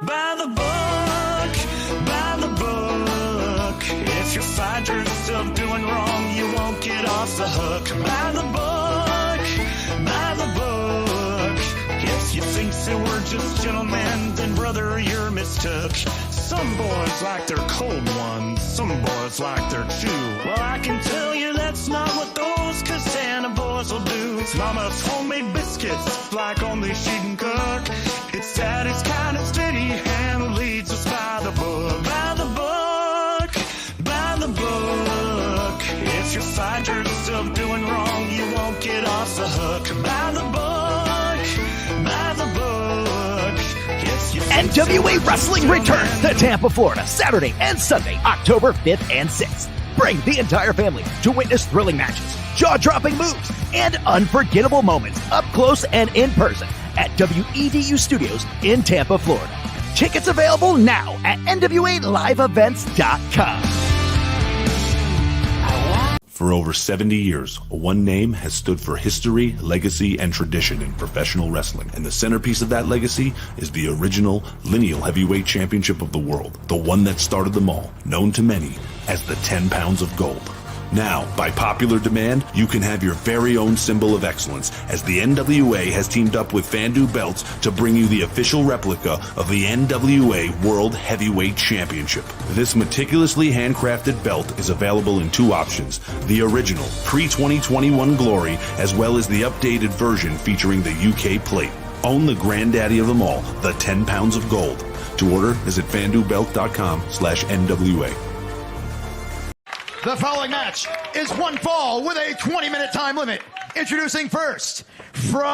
By the book, by the book. If you find yourself doing wrong, you won't get off the hook. By the book, by the book. If you think that we're just gentlemen, then brother, you're mistook. Some boys like their cold ones, some boys like their chew. Well, I can tell you that's not what those Costanza boys will do. It's mama's homemade biscuits, like only she can cook. It's daddy's kind of steady hand leads us by the book. By the book, by the book. If you find yourself doing wrong, you won't get off the hook. By the book, by the book. If you NWA Wrestling returns to Tampa, Florida, Saturday and Sunday, October 5th and 6th. Bring the entire family to witness thrilling matches, jaw-dropping moves, and unforgettable moments up close and in person at WEDU Studios in Tampa, Florida. Tickets available now at NWALiveEvents.com. For over 70 years, one name has stood for history, legacy, and tradition in professional wrestling. And the centerpiece of that legacy is the original lineal heavyweight championship of the world, the one that started them all, known to many as the 10 pounds of gold. Now, by popular demand, you can have your very own symbol of excellence, as the NWA has teamed up with Fandu Belts to bring you the official replica of the NWA World Heavyweight Championship. This meticulously handcrafted belt is available in two options: the original pre-2021 Glory, as well as the updated version featuring the UK plate. Own the granddaddy of them all, the 10 pounds of gold. To order, visit fandubelt.com/NWA. The following match is one fall with a 20-minute time limit. Introducing first, from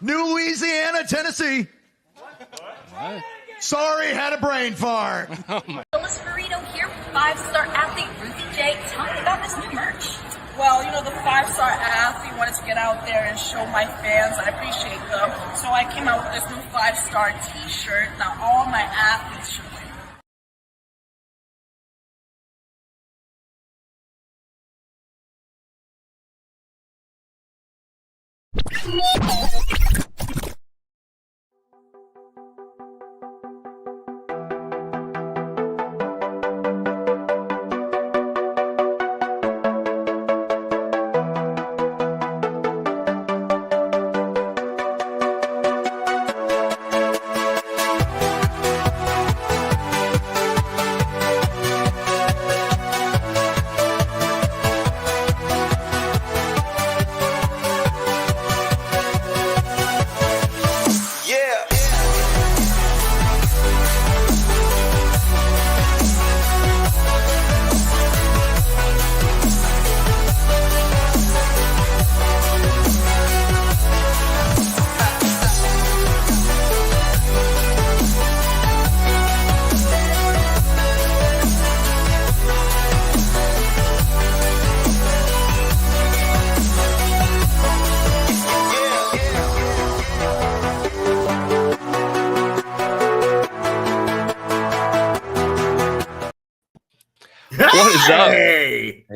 New Louisiana, Tennessee. What? Sorry, had a brain fart. Phyllis Burrito here, 5-star athlete Ruthie J. Tell me about this new merch. Well, you know, the 5-star athlete wanted to get out there and show my fans I appreciate them. So I came out with this new 5-star t-shirt that all my athletes should wear. What is up?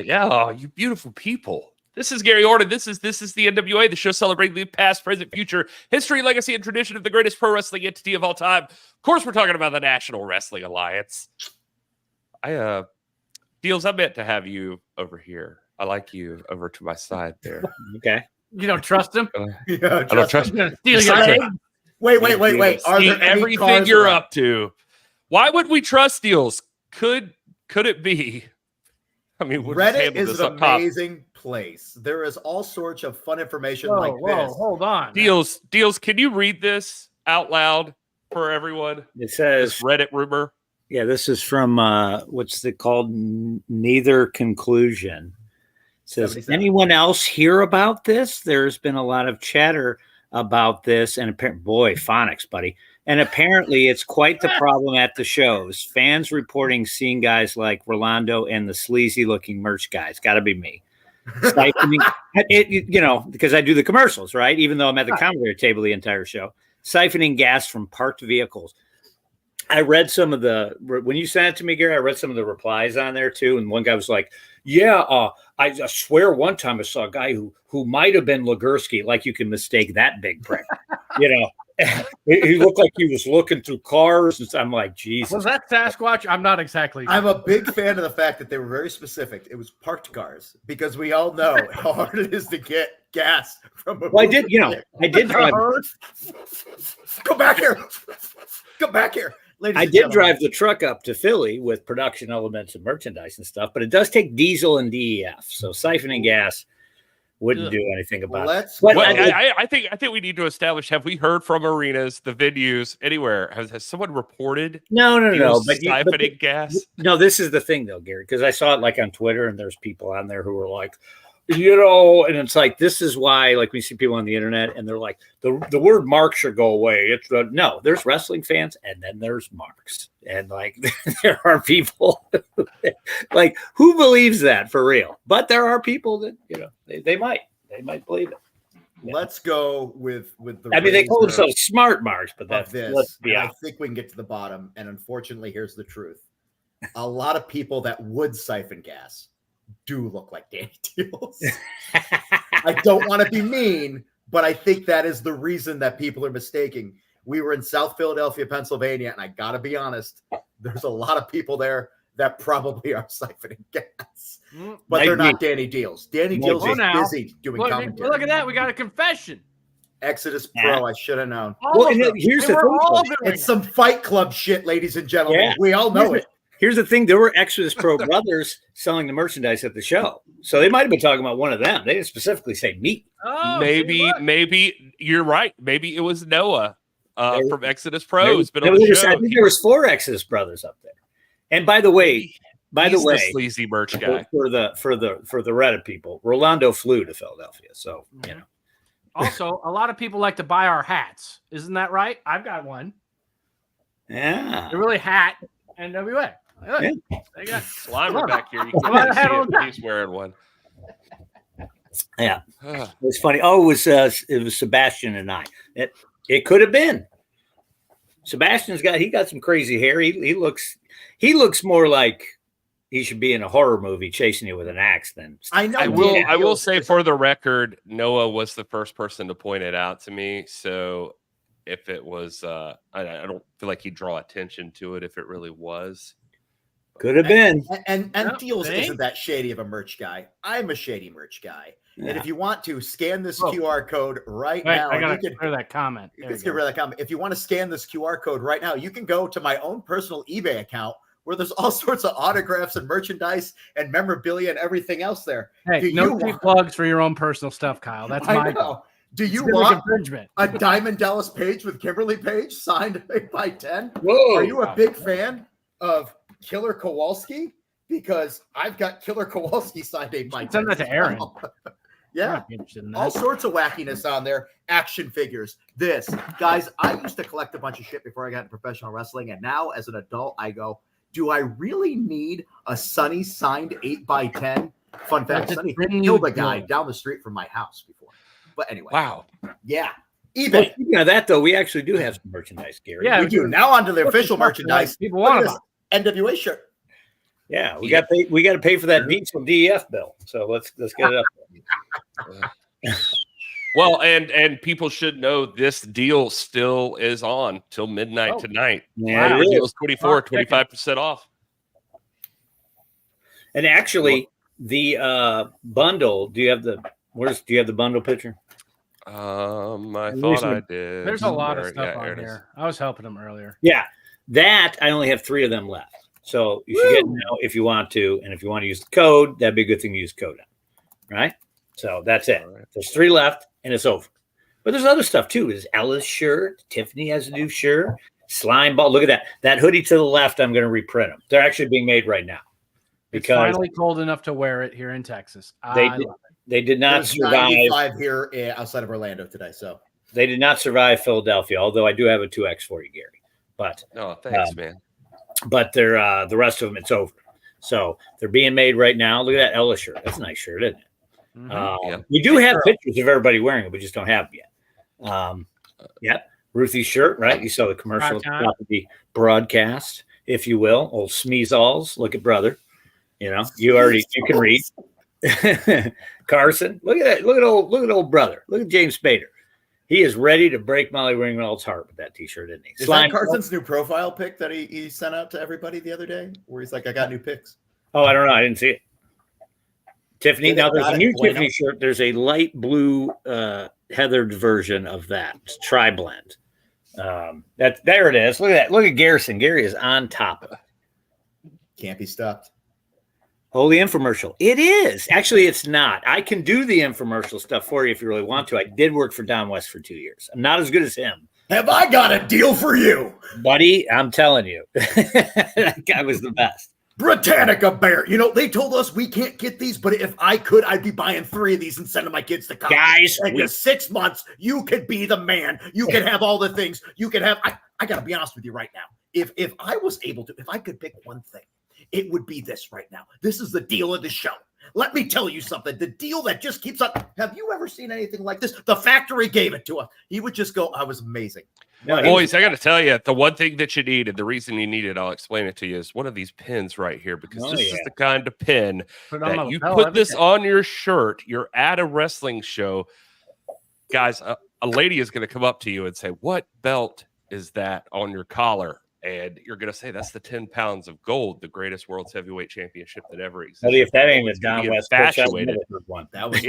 Yeah, oh, you beautiful people. This is Gary Horne. This is the NWA, the show celebrating the past, present, future, history, legacy, and tradition of the greatest pro wrestling entity of all time. Of course, we're talking about the National Wrestling Alliance. Dealz, I meant to have you over here. I like you over to my side there. Okay. You don't trust him? I don't trust him. Steal your leg? Wait. Are there everything you're up to? Why would we trust Dealz? Could it be? I mean, Reddit is an amazing place. There is all sorts of fun information like this. Hold on. Dealz, can you read this out loud for everyone? It says this Reddit rumor. Yeah, this is from what's it called? Neither Conclusion. It says, anyone else hear about this? There's been a lot of chatter about this, and boy, phonics, buddy. And apparently it's quite the problem at the shows. Fans reporting seeing guys like Rolando and the sleazy looking merch guys. Got to be me. Because I do the commercials, right? Even though I'm at the commentary table the entire show. Siphoning gas from parked vehicles. I read some of when you sent it to me, Gary, I read some of the replies on there too. And one guy was like, I swear one time I saw a guy who might have been Legursky, like you can mistake that big prick, He looked like he was looking through cars. And I'm like, Jesus. Was that Sasquatch? I'm not exactly. I'm a big fan of the fact that they were very specific. It was parked cars because we all know how hard it is to get gas from a. Well, I did drive. Come back here. Come back here. I did drive the truck up to Philly with production elements and merchandise and stuff, but it does take diesel and DEF. So siphoning gas wouldn't do anything about it. I think we need to establish, have we heard from arenas, the venues, anywhere? Has someone reported? No. But siphoning gas? No, this is the thing though, Gary, because I saw it like on Twitter and there's people on there who were like, and it's like, this is why, like, we see people on the internet and they're like, the word mark should go away. It's no, there's wrestling fans and then there's marks. And like, there are people like, who believes that for real? But there are people that, they might believe it. Let's go with the. I mean, they call themselves smart marks, but that's this. I think we can get to the bottom. And unfortunately, here's the truth. A lot of people that would siphon gas do look like Danny Dealz. I don't want to be mean, but I think that is the reason that people are mistaking. We were in South Philadelphia, Pennsylvania, and I got to be honest, there's a lot of people there that probably are siphoning gas, but they're not Danny Dealz. Danny Dealz is busy doing commentary. Look at that. We got a confession. Exodus Pro, I should have known. Well, here's the thing. It's some Fight Club shit, ladies and gentlemen. Yeah. We all know it. Here's the thing. There were Exodus Pro brothers selling the merchandise at the show. So they might have been talking about one of them. They didn't specifically say me. Oh, maybe you're right. Maybe it was Noah from Exodus Pro. Who's been on the show. I think there was 4 Exodus brothers up there. And by the way, the sleazy merch guy for the Reddit people, Rolando flew to Philadelphia. So, Also, a lot of people like to buy our hats. Isn't that right? I've got one. Yeah. They're really hat NWA. They got Slimer back here. You can't see him. He's wearing one. Yeah, it's funny. Oh, it was Sebastian and I. It could have been. Sebastian's got some crazy hair. He looks more like he should be in a horror movie chasing you with an axe than. I know. I will say for the record, Noah was the first person to point it out to me. So if it was, I don't feel like he'd draw attention to it if it really was. Could have been. And Dealz isn't that shady of a merch guy. I'm a shady merch guy. Yeah. And if you want to scan this QR code now, I got to hear that comment. You can get rid of that comment. If you want to scan this QR code right now, you can go to my own personal eBay account where there's all sorts of autographs and merchandise and memorabilia and everything else there. Hey, no plugs for your own personal stuff, Kyle. That's my goal. Do you want a Diamond Dallas Page with Kimberly Page signed 8x10? Whoa. Are you a big fan of Killer Kowalski? Because I've got Killer Kowalski signed 8x10. Send that to Aaron. Yeah, all sorts of wackiness on there. Action figures. Guys, I used to collect a bunch of shit before I got into professional wrestling, and now as an adult, I go, do I really need a Sonny signed 8x10? Fun fact: Sonny killed a guy down the street from my house before. But anyway, wow, yeah. eBay. Well, speaking of that, though, we actually do have some merchandise, Gary. Yeah, we do. Now onto the official merchandise. People want NWA shirt. Yeah, we got to pay for that diesel DEF bill. So let's get it up. Well, and people should know this deal still is on till midnight tonight. Yeah, the deal is 25% off. And actually, the bundle. Do you have the bundle picture? I thought I did. There's a lot of stuff on here. I was helping them earlier. Yeah, that I only have 3 of them left. So you should get them now if you want to, and if you want to use the code, that'd be a good thing to use code on. Right? So that's it. Right. There's 3 left, and it's over. But there's other stuff too. There's Ella's shirt. Tiffany has a new shirt. Slime ball. Look at that. That hoodie to the left. I'm going to reprint them. They're actually being made right now. Because it's finally cold enough to wear it here in Texas. They did not survive 95 here outside of Orlando today. So they did not survive Philadelphia. Although I do have a 2X for you, Gary. But thanks, man. But they're the rest of them. It's over. So they're being made right now. Look at that Ella shirt. That's a nice shirt, isn't it? Mm-hmm. We do have pictures of everybody wearing it. We just don't have them yet. Ruthie's shirt, right? You saw the commercial at the top of the broadcast, if you will. Old Smeezalls. Look at brother. You know, you can read. Carson, look at that. Look at old brother. Look at James Spader. He is ready to break Molly Ringwald's heart with that T-shirt, isn't he? Is that Carson's new profile pic that he sent out to everybody the other day, where he's like, "I got new pics"? Oh, I don't know. I didn't see it. Tiffany, now there's a new Tiffany shirt. There's a light blue heathered version of that. It's tri-blend. There it is. Look at that. Look at Garrison. Gary is on top of it. Can't be stopped. Oh, the infomercial. It is. Actually, it's not. I can do the infomercial stuff for you if you really want to. I did work for Don West for 2 years. I'm not as good as him. Have I got a deal for you? Buddy, I'm telling you. That guy was the best. Britannica Bear. You know, they told us we can't get these, but if I could, I'd be buying 3 of these and sending my kids to college. Guys, in 6 months, you could be the man. You could have all the things. You could have. I got to be honest with you right now. If I was able to, if I could pick one thing, it would be this right now. This is the deal of the show. Let me tell you something. The deal that just keeps on. Have you ever seen anything like this? The factory gave it to us. He would just go, I was amazing. Boys, I got to tell you, the one thing that you need, and the reason you need it, I'll explain it to you, is one of these pins right here, because this is the kind of pin that you put this on your shirt, you're at a wrestling show. Guys, a lady is going to come up to you and say, what belt is that on your collar? And you're going to say, that's the 10 pounds of gold, the greatest world's heavyweight championship that ever existed. If that ain't a Don West one. That was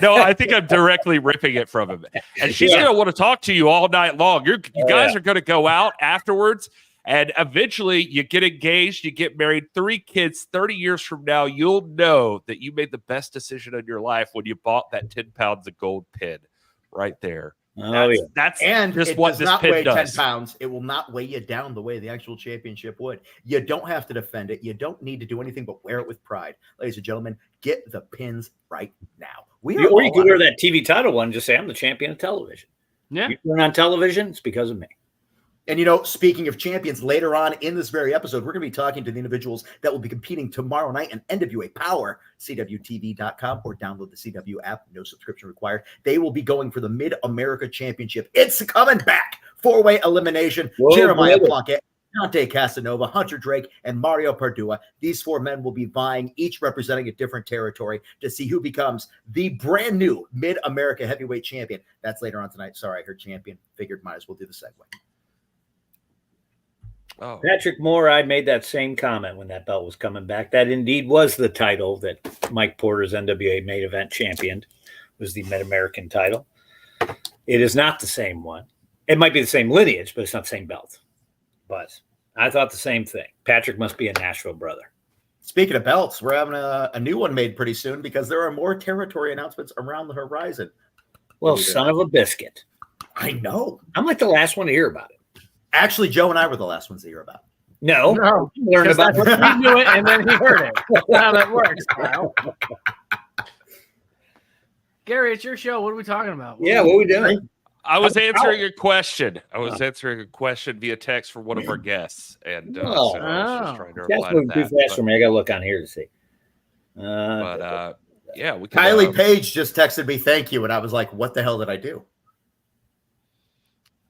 No, I think I'm directly ripping it from him. And she's going to want to talk to you all night long. You guys are going to go out afterwards, and eventually you get engaged, you get married, 3 kids. 30 years from now, you'll know that you made the best decision in your life when you bought that 10 pounds of gold pin right there. That's and just it what does this not pin weigh 10 does. pounds. It will not weigh you down the way the actual championship would. You don't have to defend it. You don't need to do anything but wear it with pride. Ladies and gentlemen, get the pins right now. Or you could wear that TV title one and just say, I'm the champion of television. Yeah. You turn on television, it's because of me. And, you know, speaking of champions, later on in this very episode, we're going to be talking to the individuals that will be competing tomorrow night in NWA Power, CWTV.com, or download the CW app. No subscription required. They will be going for the Mid-America Championship. It's coming back. 4-way elimination. Jeremiah Plunkett, Dante Casanova, Hunter Drake, and Mario Pardua. These 4 men will be vying, each representing a different territory, to see who becomes the brand new Mid-America Heavyweight Champion. That's later on tonight. Sorry, I heard champion. Figured might as well do the segue. Oh. Patrick Moore, I made that same comment when that belt was coming back. That indeed was the title that Mike Porter's NWA main event championed, was the Mid-American title. It is not the same one. It might be the same lineage, but it's not the same belt. But I thought the same thing. Patrick must be a Nashville brother. Speaking of belts, we're having a new one made pretty soon because there are more territory announcements around the horizon. Well, son of a biscuit. I know. I'm like the last one to hear about it. Actually, Joe and I were the last ones to hear about it. No. Learned about it. He knew it, and then he heard it. That's how that works, Kyle. Gary, it's your show. What are we talking about? What are we doing? I was answering a question. I was answering a question via text for one of our guests, and so I was just trying to reply to that. Too fast for me. I got to look on here to see. Yeah, we can, Kylie Page just texted me, "Thank you," and I was like, "What the hell did I do?"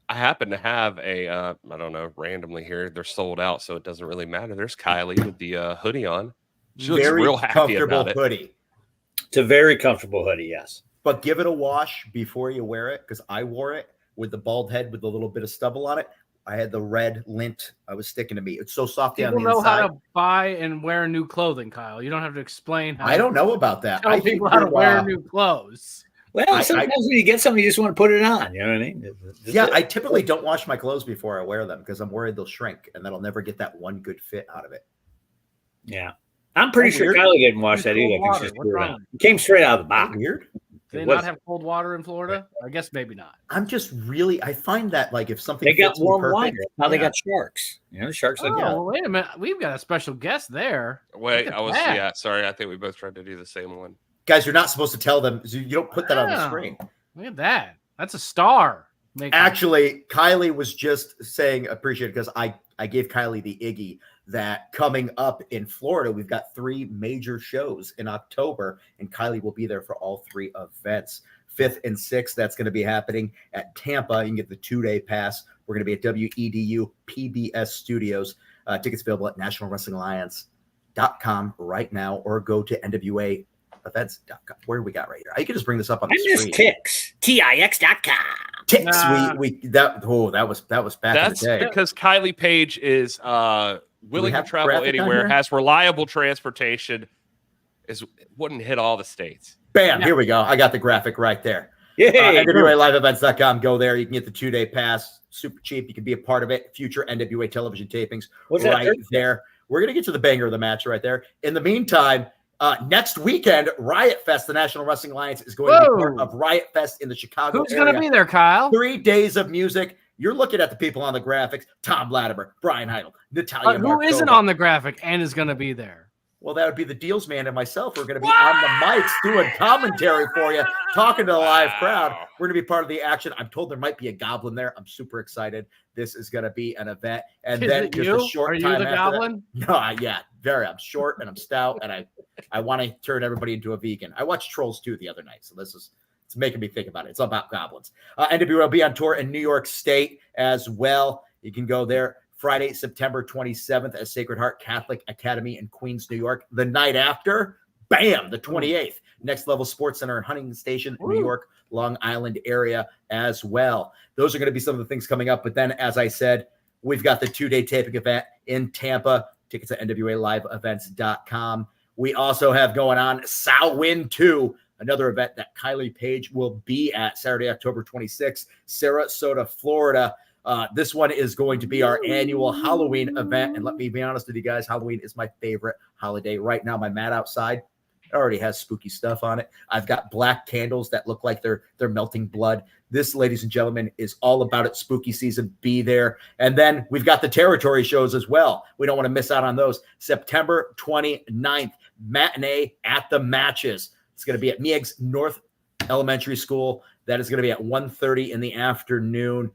I happen to have a, I don't know, randomly here. They're sold out, so it doesn't really matter. There's Kylie with the hoodie on. She looks real happy about it. Hoodie. It's a very comfortable hoodie, yes. But give it a wash before you wear it, because I wore it with the bald head with a little bit of stubble on it. I had the red lint. I was sticking to me. It's so soft down the inside. People know how to buy and wear new clothing, Kyle. You don't have to explain how. I don't know about that. Tell people how to wear new clothes. Well, sometimes when you get something, you just want to put it on. You know what I mean? I typically don't wash my clothes before I wear them because I'm worried they'll shrink and then I'll never get that one good fit out of it. Yeah. I'm pretty sure Kylie didn't wash that either. It came straight out of the box. Weird. Do they not have cold water in Florida? I guess maybe not. I'm just really, I find that like if something they got fits warm perfect, water. Now they got sharks. You know, sharks. Well, wait a minute. We've got a special guest there. Wait, sorry. I think we both tried to do the same one. Guys, you're not supposed to tell them. You don't put that on the screen. Look at that. That's a star. Actually, Kylie was just saying appreciate it because I gave Kylie the Iggy that coming up in Florida, we've got 3 major shows in October, and Kylie will be there for all 3 events. 5th and 6th, that's going to be happening at Tampa. You can get the 2-day pass. We're going to be at WEDU PBS Studios. Tickets available at nationalwrestlingalliance.com right now, or go to NWA events.com. Where do we got right here? I can just bring this up on the screen. Tix.com. ticks. That was back in the day. That's because Kylie Page is willing to travel anywhere, has reliable transportation, wouldn't hit all the states. Bam! Here we go. I got the graphic right there. NWA LiveEvents.com. Go there. You can get the 2-day pass. Super cheap. You can be a part of it. Future NWA television tapings there. We're going to get to the banger of the match right there. In the meantime, next weekend, Riot Fest, the National Wrestling Alliance, is going to be part of Riot Fest in the Chicago area. Who's going to be there, Kyle? 3 days of music. You're looking at the people on the graphics. Tom Latimer, Brian Heidel, Natalia who isn't on the graphic and is going to be there? Well, that would be the Dealz man and myself. We're going to be on the mics doing commentary for you, talking to the live crowd. We're going to be part of the action. I'm told there might be a goblin there. I'm super excited. This is going to be an event. And then just a short time after goblin? That, no, yeah, very. I'm short and I'm stout, and I want to turn everybody into a vegan. I watched Trolls 2 the other night, so it's making me think about it. It's all about goblins. NWA will be on tour in New York State as well. You can go there Friday, September 27th at Sacred Heart Catholic Academy in Queens, New York. The night after, bam, the 28th, Next Level Sports Center in Huntington Station, New York, Long Island area as well. Those are going to be some of the things coming up. But then, as I said, we've got the 2-day taping event in Tampa. Tickets at NWALiveEvents.com. We also have going on Samhain 2, another event that Kylie Page will be at Saturday, October 26th, Sarasota, Florida. This one is going to be our annual Halloween event. And let me be honest with you guys, Halloween is my favorite holiday. Right now, my mat outside already has spooky stuff on it. I've got black candles that look like they're melting blood. This, ladies and gentlemen, is all about it. Spooky season. Be there. And then we've got the territory shows as well. We don't want to miss out on those. September 29th, matinee at the Matches. It's going to be at Meigs North Elementary School. That is going to be at 1:30 in the afternoon.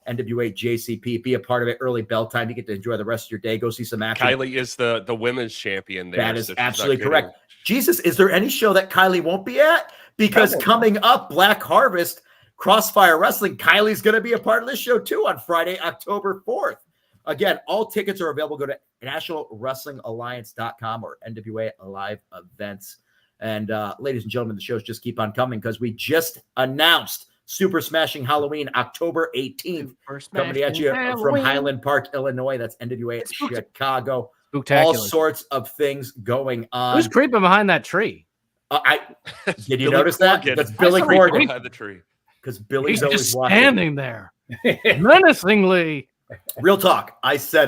NWA JCP, be a part of it. Early bell time. You get to enjoy the rest of your day. Go see some action. Kylie is the women's champion there. That is absolutely correct. Jesus, is there any show that Kylie won't be at? Because coming up, Black Harvest, Crossfire Wrestling, Kylie's going to be a part of this show too on Friday, October 4th. Again, all tickets are available. Go to nationalwrestlingalliance.com or NWA Live Events. And ladies and gentlemen, the shows just keep on coming because we just announced Super Smashing Halloween, October 18th, coming at you from Highland Park, Illinois. That's NWA Chicago. All sorts of things going on. Who's creeping behind that tree? Did you notice that? That's Billy Corgan behind the tree. Because Billy's He's always just watching. standing there menacingly. Real talk. I said,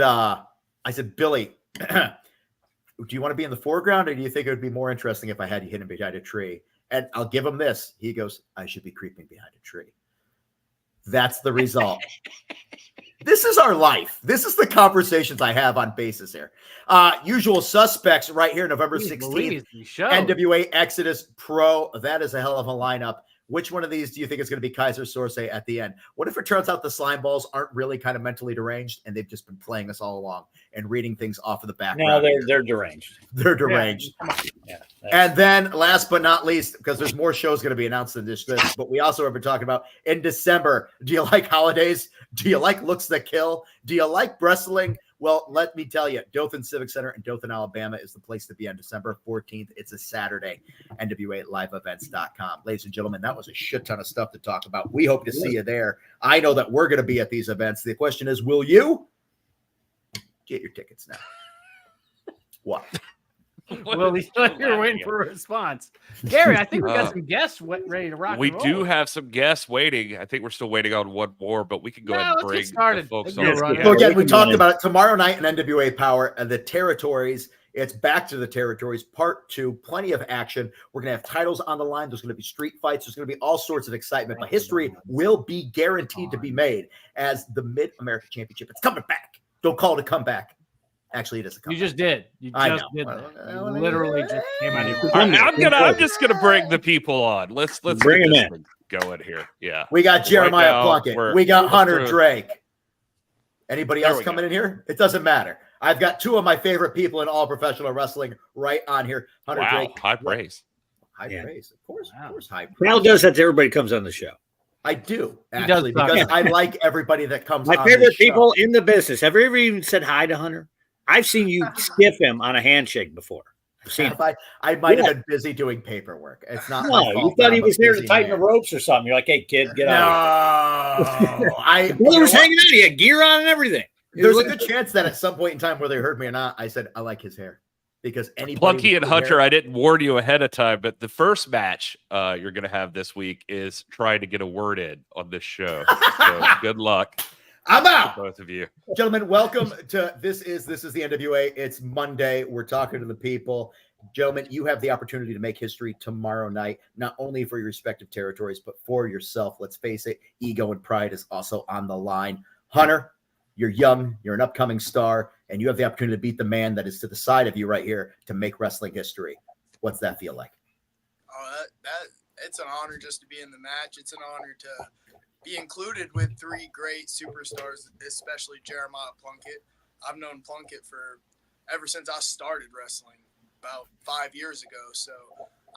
Billy, do you want to be in the foreground, or do you think it would be more interesting if I had you hidden behind a tree? And I'll give him this. He goes, I should be creeping behind a tree. That's the result. This is our life. This is the conversations I have on basis here. Usual Suspects right here, November 16th. NWA Exodus Pro. That is a hell of a lineup. Which one of these do you think is going to be Kaiser Sorsay at the end? What if it turns out the slime balls aren't really kind of mentally deranged and they've just been playing us all along and reading things off of the background? No, they're deranged. They're deranged. Yeah, and then last but not least, because there's more shows going to be announced than this, but we also have been talking about in December. Do you like holidays? Do you like looks that kill? Do you like wrestling? Well, let me tell you, Dothan Civic Center in Dothan, Alabama is the place to be on December 14th. It's a Saturday. NWALiveEvents.com. Ladies and gentlemen, that was a shit ton of stuff to talk about. We hope to see you there. I know that we're going to be at these events. The question is, will you? Get your tickets now. What? Well, you're waiting for a response. Gary, I think we got some guests ready to rock. We do have some guests waiting. I think we're still waiting on one more, but we can go ahead and bring the folks on. So again, we talked about it tomorrow night in NWA Power and the territories. It's back to the territories, part 2. Plenty of action. We're going to have titles on the line. There's going to be street fights. There's going to be all sorts of excitement. But history will be guaranteed to be made as the Mid-America Championship. It's coming back. Don't call it a comeback. Actually, it is a comeback. You just did. You just did that. You literally just came out of your I'm just gonna bring the people on. Let's bring them in. Going here. Yeah. We got Jeremiah Plunkett. We got Hunter Drake. Anybody else coming in here? It doesn't matter. I've got 2 of my favorite people in all professional wrestling right on here. Hunter Drake. High praise. High praise. Of course, high praise. Cal does that to everybody comes on the show. I do, actually, because I like everybody that comes on. My favorite people in the business. Have you ever even said hi to Hunter? I've seen you skiff him on a handshake before. I've seen it. I might have been busy doing paperwork. It's not. No, you thought he was there to tighten the ropes or something. You're like, hey, kid, get out. I was hanging out. He had gear on and everything. There's a good chance that at some point in time, whether they heard me or not, I said I like his hair because Plunky and Hunter. I didn't warn you ahead of time, but the first match you're going to have this week is trying to get a word in on this show. So good luck. I'm out, both of you, gentlemen. Welcome to this is the NWA. It's Monday. We're talking to the people. Gentlemen, you have the opportunity to make history tomorrow night, not only for your respective territories, but for yourself. Let's face it, ego and pride is also on the line. Hunter, you're young, you're an upcoming star, and you have the opportunity to beat the man that is to the side of you right here to make wrestling history. What's that feel like? Oh, it's an honor just to be in the match. It's an honor to be included with three great superstars, especially Jeremiah Plunkett. I've known Plunkett ever since I started wrestling about 5 years ago. So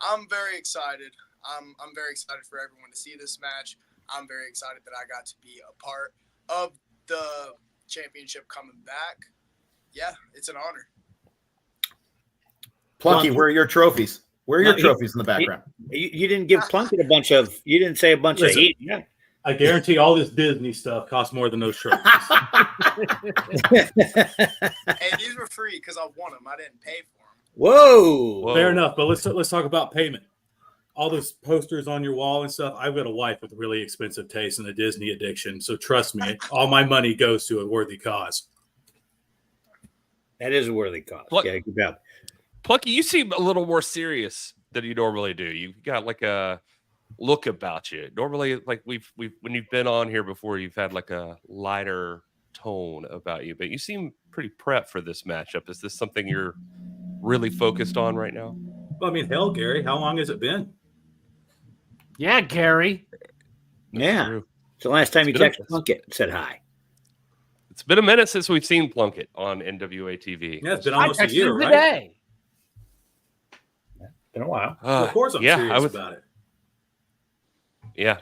I'm very excited. I'm very excited for everyone to see this match. I'm very excited that I got to be a part of the championship coming back. Yeah, it's an honor. Plunky, where are your trophies? Where are your trophies in the background? You didn't give Plunkett you didn't say a bunch of heat. Yeah. I guarantee all this Disney stuff costs more than those trophies. Hey, these were free because I won them. I didn't pay for them. Whoa. Fair enough, but let's talk about payment. All those posters on your wall and stuff. I've got a wife with really expensive taste and a Disney addiction, so trust me, all my money goes to a worthy cause. That is a worthy cause. Yeah, good job. Plucky, you seem a little more serious than you normally do. You've got like a look about you. Normally, like we've when you've been on here before, you've had like a lighter tone about you, but you seem pretty prepped for this matchup. Is this something you're really focused on right now? Well, I mean, hell, Gary, how long has it been? Yeah, Gary. Yeah. It's the last time you texted Plunkett and said hi. It's been a minute since we've seen Plunkett on NWA TV. Yeah, it's been almost a year, right? Today. Been a while. Well, of course I'm serious about it. Yeah.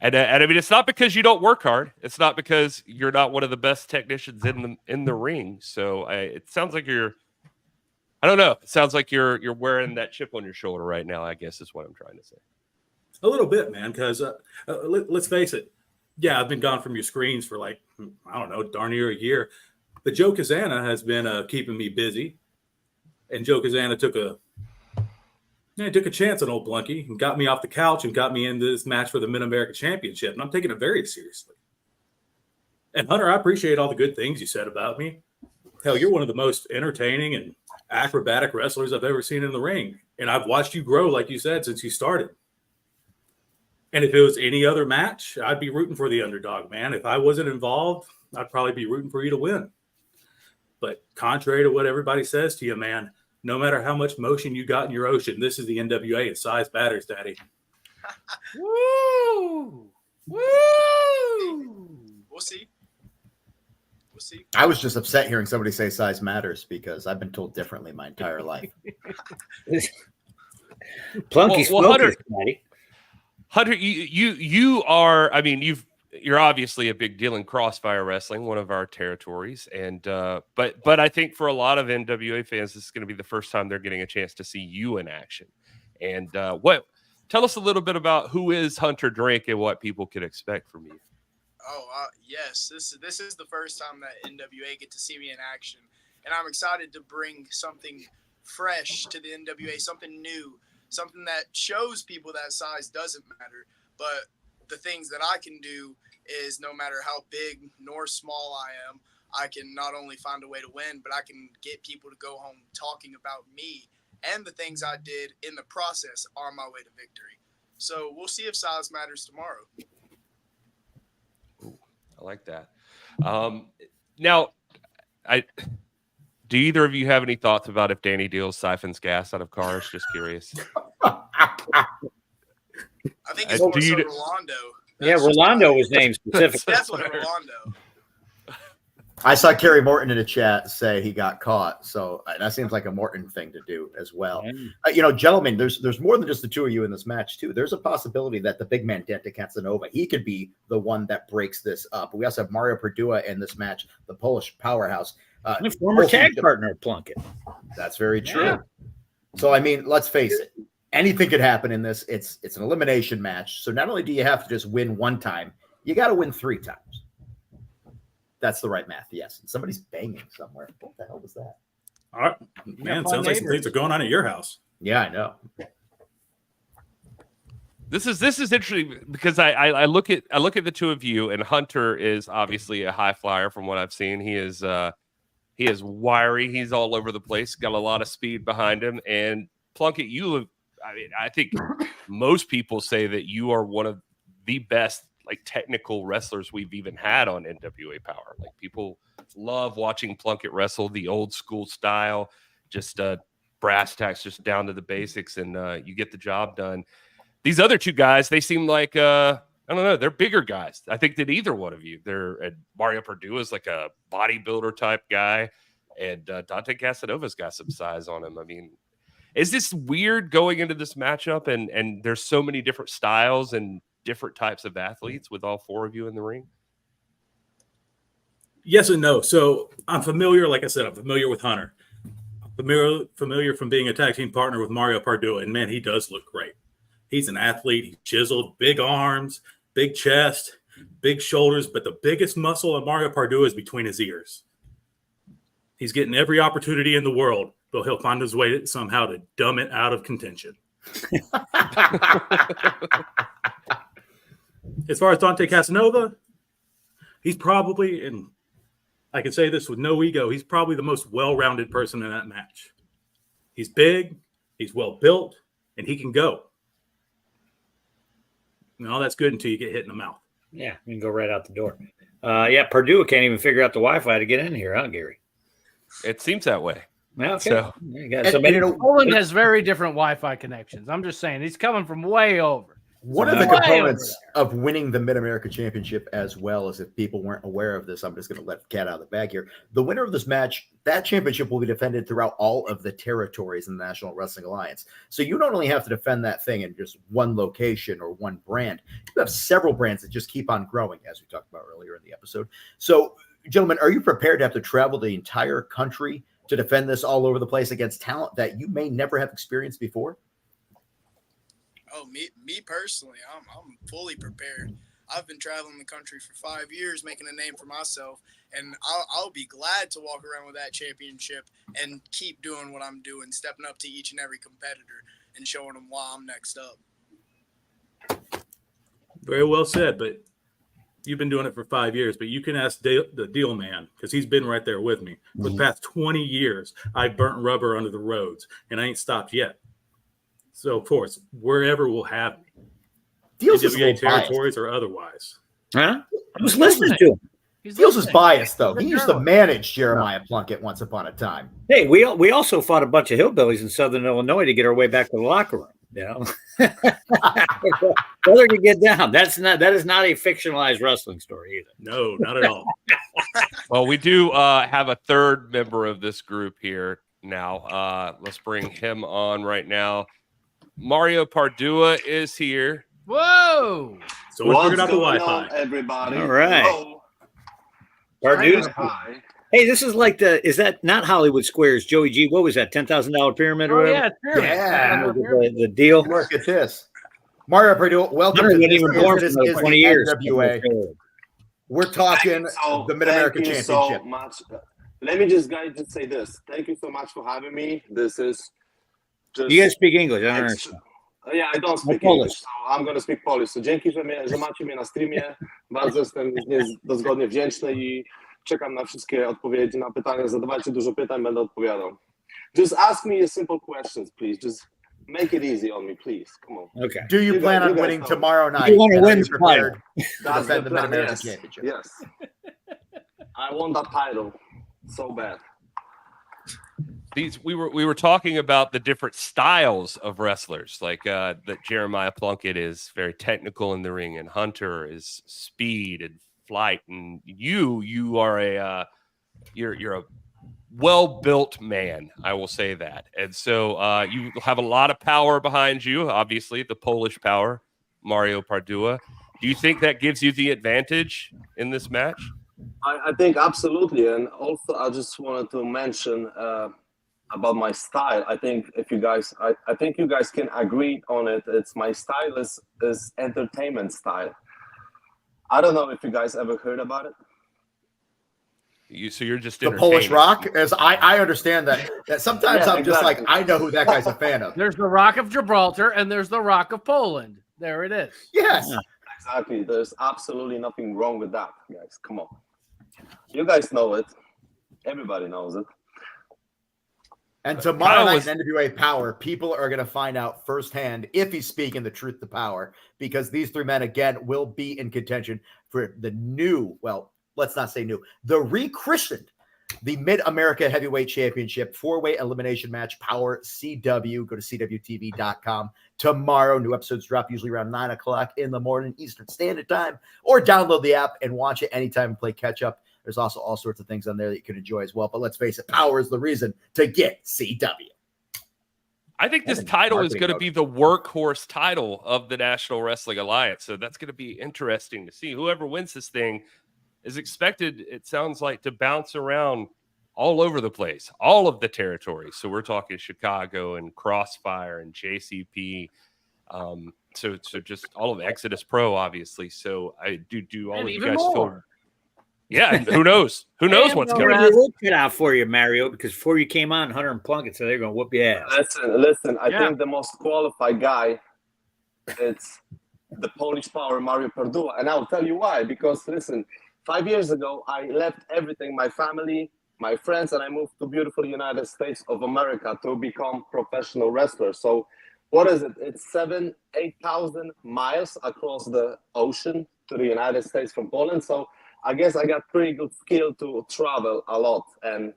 And I mean, it's not because you don't work hard. It's not because you're not one of the best technicians in the ring. So it sounds like I don't know. It sounds like you're wearing that chip on your shoulder right now, I guess is what I'm trying to say. A little bit, man, because let's face it. Yeah, I've been gone from your screens for like, I don't know, darn near a year. But Joe Kazana has been keeping me busy. And Joe Kazana took a chance on old Blunky and got me off the couch and got me into this match for the Mid-America Championship. And I'm taking it very seriously. And Hunter, I appreciate all the good things you said about me. Hell, you're one of the most entertaining and acrobatic wrestlers I've ever seen in the ring. And I've watched you grow, like you said, since you started. And if it was any other match, I'd be rooting for the underdog, man. If I wasn't involved, I'd probably be rooting for you to win. But contrary to what everybody says to you, man, no matter how much motion you got in your ocean, this is the NWA and size matters, Daddy. Woo! Woo! We'll see. We'll see. I was just upset hearing somebody say size matters because I've been told differently my entire life. Plunky's focused, Daddy. Hunter, you are. I mean, you're obviously a big deal in Crossfire Wrestling, one of our territories, and but I think for a lot of NWA fans, this is going to be the first time they're getting a chance to see you in action. And tell us a little bit about who is Hunter Drake and what people can expect from you. Oh yes, this is the first time that NWA get to see me in action, and I'm excited to bring something fresh to the NWA, something new. Something that shows people that size doesn't matter, but the things that I can do is no matter how big nor small I am, I can not only find a way to win, but I can get people to go home talking about me and the things I did in the process on my way to victory. So we'll see if size matters tomorrow. Ooh, I like that. Now, do either of you have any thoughts about if Danny Dealz siphons gas out of cars? Just curious. I think it's more so Rolando. Yeah, Rolando was named specifically. Definitely Rolando. I saw Kerry Morton in the chat say he got caught, so that seems like a Morton thing to do as well. Gentlemen, there's more than just the two of you in this match too. There's a possibility that the big man Dante Casanova, he could be the one that breaks this up. We also have Mario Pardua in this match, the Polish powerhouse, and a former tag partner of Plunkett. That's very true. Yeah. So I mean, let's face it. anything could happen in this. It's an elimination match. So not only do you have to just win one time, you got to win 3 times. That's the right math. Yes. And somebody's banging somewhere. What the hell was that? All right, man. Sounds like some things are going on at your house. Yeah, I know. This is interesting because I look at the two of you, and Hunter is obviously a high flyer from what I've seen. He is wiry. He's all over the place. Got a lot of speed behind him. And Plunkett, I think most people say that you are one of the best technical wrestlers we've even had on NWA Power. Like, people love watching Plunkett wrestle the old school style, just brass tacks, just down to the basics, and you get the job done. These other two guys, they seem like, I don't know, they're bigger guys, I think, than either one of you. Mario Pardua is like a bodybuilder type guy, and Dante Casanova's got some size on him. I mean, is this weird going into this matchup, and there's so many different styles and different types of athletes with all 4 of you in the ring? Yes and no. So I'm familiar, like I said, I'm familiar with Hunter. I'm familiar from being a tag team partner with Mario Pardua, and man, he does look great. He's an athlete. He's chiseled, big arms, big chest, big shoulders, but the biggest muscle on Mario Pardua is between his ears. He's getting every opportunity in the world, but he'll find his way somehow to dumb it out of contention. As far as Dante Casanova, he's probably, and I can say this with no ego, he's probably the most well-rounded person in that match. He's big, he's well-built, and he can go. No, that's good until you get hit in the mouth. Yeah, you can go right out the door. Purdue can't even figure out the Wi-Fi to get in here, huh, Gary? It seems that way. Okay. So, Poland has very different Wi-Fi connections. I'm just saying, he's coming from way over. One of the components of winning the Mid-America Championship, as well as, if people weren't aware of this, I'm just going to let the cat out of the bag here. The winner of this match, that championship will be defended throughout all of the territories in the National Wrestling Alliance. So you don't only have to defend that thing in just one location or one brand. You have several brands that just keep on growing, as we talked about earlier in the episode. So, gentlemen, are you prepared to have to travel the entire country to defend this all over the place against talent that you may never have experienced before? Oh, me personally, I'm fully prepared. I've been traveling the country for 5 years, making a name for myself, and I'll be glad to walk around with that championship and keep doing what I'm doing, stepping up to each and every competitor and showing them why I'm next up. Very well said, but you've been doing it for 5 years, but you can ask the deal man, because he's been right there with me. For the past 20 years, I burnt rubber under the roads, and I ain't stopped yet. So, of course, wherever will have me. Dealz is NWA territories or otherwise. Huh? I was listening to him. Dealz is biased, though. He used to manage Jeremiah Plunkett once upon a time. Hey, we also fought a bunch of hillbillies in Southern Illinois to get our way back to the locker room. You know, whether to get down. That is not a fictionalized wrestling story either. No, not at all. Well, we do have a third member of this group here now. Let's bring him on right now. Mario Pardua is here. Whoa! So we figured out the Wi-Fi. Everybody. All right. Pardua. Hey, this is like is that not Hollywood Squares? Joey G, what was that? $10,000 pyramid or whatever? Yeah, pyramid. Yeah. The deal. Look at this. Mario Pardua, welcome to this. Even born this for is 20 the years. NWA. We're talking the Mid-America Championship. So much. Let me just say this. Thank you so much for having me. This is just... You guys speak English, I don't understand. Yeah, I don't speak English, so I'm going to speak Polish. So dzięki, że macie mnie na streamie. Bardzo jestem dozgodnie wdzięczny i czekam na wszystkie odpowiedzi na pytania. Zadawajcie dużo pytań, będę odpowiadał. Just ask me simple questions, please. Just make it easy on me, please. Come on. Okay. Do you plan on winning tomorrow night? You want to win prepared to That's defend the plan, Mid-America yes. Championship? Yes. I want that title so bad. We were talking about the different styles of wrestlers, like that Jeremiah Plunkett is very technical in the ring, and Hunter is speed and flight, and you are you're a well-built man, I will say that. And so you have a lot of power behind you, obviously the Polish power, Mario Pardua. Do you think that gives you the advantage in this match? I think absolutely, and also I just wanted to mention about my style. I think if you guys, I think you guys can agree on it. It's my style is entertainment style. I don't know if you guys ever heard about it. So you're just the Polish rock, as I understand that sometimes I'm just like, I know who that guy's a fan of. There's the Rock of Gibraltar and there's the Rock of Poland. There it is. Yes. Exactly. There's absolutely nothing wrong with that, guys. Come on. You guys know it. Everybody knows it. And tomorrow night in NWA Power, people are going to find out firsthand if he's speaking the truth to power, because these three men, again, will be in contention for the new, well, let's not say new, the rechristened, the Mid-America Heavyweight Championship 4-way elimination match, Power CW. Go to CWTV.com tomorrow. New episodes drop usually around 9 o'clock in the morning, Eastern Standard Time, or download the app and watch it anytime and play catch up. There's also all sorts of things on there that you can enjoy as well. But let's face it, Power is the reason to get CW. I think this title is going to be the workhorse title of the National Wrestling Alliance. So that's going to be interesting to see. Whoever wins this thing is expected, it sounds like, to bounce around all over the place, all of the territories. So we're talking Chicago and Crossfire and JCP. So just all of Exodus Pro, obviously. So I do all of you guys feel. Yeah, and who knows? Who knows what's coming? We'll get out for you, Mario, because before you came on, Hunter and Plunkett, so they're going to whoop your ass. Listen. I think the most qualified guy, it's the Polish Power, Mario Pardua, and I'll tell you why. Because listen, 5 years ago, I left everything, my family, my friends, and I moved to beautiful United States of America to become professional wrestler. So, what is it? It's 8,000 miles across the ocean to the United States from Poland. So, I guess I got pretty good skill to travel a lot and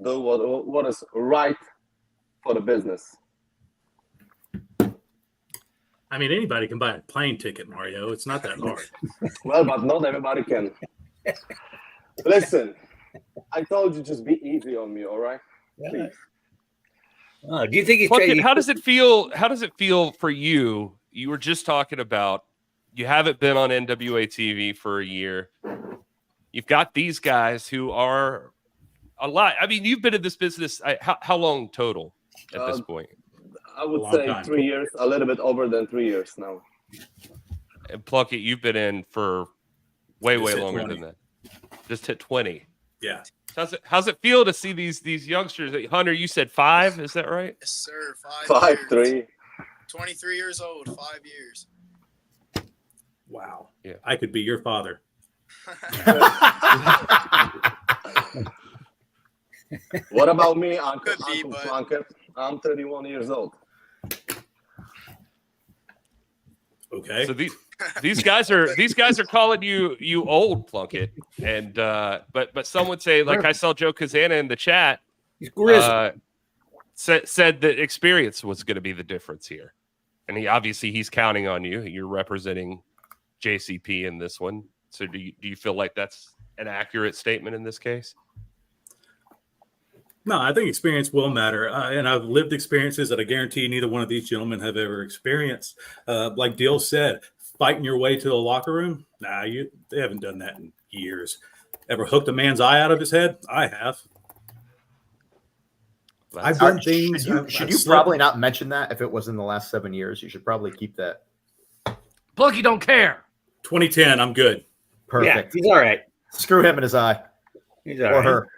do what is right for the business. I mean, anybody can buy a plane ticket, Mario. It's not that hard. Well, but not everybody can. Listen, I told you just be easy on me, all right? Please. Do you think he's how does it feel? How does it feel for you? You were just talking about you haven't been on NWA TV for a year. You've got these guys who are a lot. I mean, you've been in this business how long total at this point? I would say 3 years, a little bit over than 3 years now. And Plunkett, you've been in for way longer 20. Than that. Just hit 20. Yeah. How's it feel to see these youngsters? Hunter, you said 5, is that right? Yes, sir. 3. 23 years old, 5 years. Wow. Yeah. I could be your father. What about me, Uncle Plunkett? I'm 31 years old. Okay. So these guys are calling you old, Plunkett, and but some would say, like I saw Joe Kazana in the chat, said that experience was going to be the difference here, and he's counting on you. You're representing JCP in this one. So do you feel like that's an accurate statement in this case? No, I think experience will matter. And I've lived experiences that I guarantee neither one of these gentlemen have ever experienced. Like Dealz said, fighting your way to the locker room. Nah, they haven't done that in years. Ever hooked a man's eye out of his head? I have. I've done things. Should you probably not mention that if it was in the last 7 years? You should probably keep that. Plunkett don't care. 2010, I'm good. Perfect. Yeah, he's all right. Screw him in his eye. He's all or right. her.